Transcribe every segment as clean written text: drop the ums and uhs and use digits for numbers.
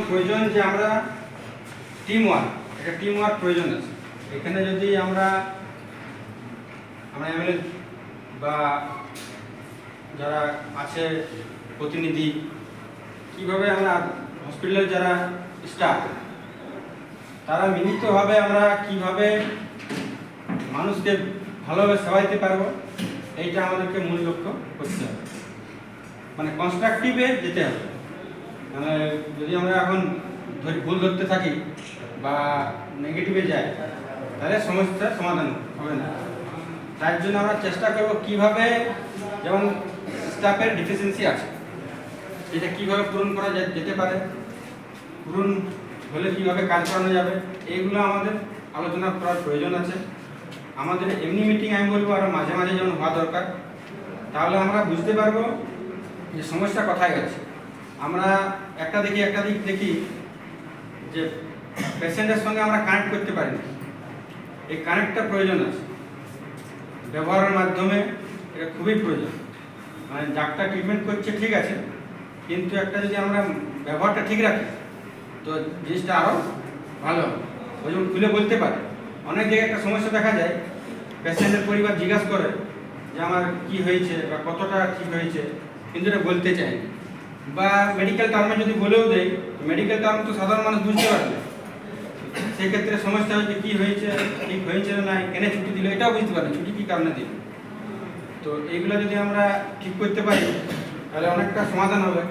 প্রয়োজন যে আমরা টিম ওয়ার্ক প্রয়োজন আছে। এখানে যদি আমরা এমএলএ বা যারা আছে প্রতিনিধি, কিভাবে আমরা হসপিটালের যারা স্টাফ, তারা মিলিতভাবে আমরা কিভাবে মানুষকে ভালোভাবে সেবা দিতে পারবো, এইটা আমাদেরকে মূল লক্ষ্য করতে হবে। মানে কনস্ট্রাকটিভে যেতে হবে। মানে যদি আমরা এখন ভুল ধরতে থাকি বা নেগেটিভে যাই, তাহলে সমস্যার সমাধান হবে না। তার জন্য আমরা চেষ্টা করব কিভাবে, যেমন স্টাফের ডিফিসিয়েন্সি আছে, এটা কিভাবে পূরণ করা যেতে পারে, পূরণ হলে কিভাবে কাজ করানো যাবে, এইগুলো আমাদের আলোচনা করার প্রয়োজন আছে। আমাদের এমনি মিটিং আমি বলবো আরও মাঝে মাঝে যেমন হওয়া দরকার, তাহলে আমরা বুঝতে পারবো যে সমস্যা কোথায় গেছে। আমরা একটা দিক দেখি যে পেশেন্টের সঙ্গে আমরা কানেক্ট করতে পারি না, এই কানেক্টটা প্রয়োজন আছে। ব্যবহারের মাধ্যমে এটা খুবই প্রয়োজন। মানে ডাক্তার ট্রিটমেন্ট করছে ঠিক আছে, কিন্তু একটা যদি আমরা ব্যবহারটা ঠিক রাখি তো জিনিসটা আরও ভালো হবে। ওই জন্য খুলে বলতে পারে। অনেক জায়গায় একটা সমস্যা দেখা যায়, পেশেন্টের পরিবার জিজ্ঞাসা করে যে আমার কি হয়েছে বা কতটা ঠিক হয়েছে, কিন্তু এটা বলতে চায় না। বা মেডিকেল টার্মে যদি বলেও দেয়, মেডিকেল টার্ম তো সাধারণ মানুষ বুঝতে পারবে, সেই ক্ষেত্রে সমস্যা হচ্ছে কি হয়েছে, ঠিক হয়েছে না, কেন ছুটি দিল, এটাও বুঝতে পারবে ছুটি কী কারণে দিল। তো এইগুলো যদি আমরা ঠিক করতে পারি তাহলে অনেকটা সমাধান হবে।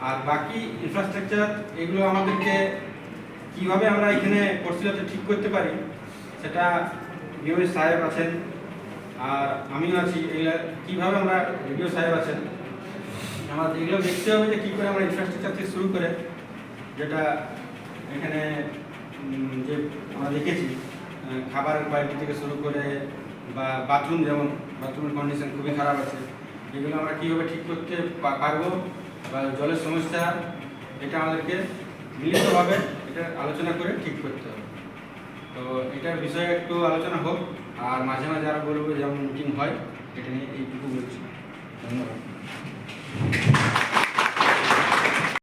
আর বাকি ইনফ্রাস্ট্রাকচার এগুলো আমাদেরকে কীভাবে আমরা এখানে পরিস্থিতিটা ঠিক করতে পারি, সেটা বিও সাহেব আছেন আর আমিও আছি। এগুলো কীভাবে আমরা বিও সাহেব আছেন, আমাদের এগুলো দেখতে হবে যে কী করে আমরা ইনফ্রাস্ট্রাকচার থেকে শুরু করে, যেটা এখানে যে আমরা দেখেছি খাবারের কোয়ালিটি থেকে শুরু করে বা বাথরুম, যেমন বাথরুমের কন্ডিশন খুবই খারাপ আছে, এগুলো আমরা কীভাবে ঠিক করতে পারবো, বা জলের সমস্যা, এটা আমাদেরকে মিলিতভাবে এটা আলোচনা করে ঠিক করতে হবে। তো এটার বিষয়ে একটু আলোচনা হোক, আর মাঝে মাঝে আরও বলবো যেমন মিটিং হয়, এটা নিয়ে এইটুকু বলছি। ধন্যবাদ।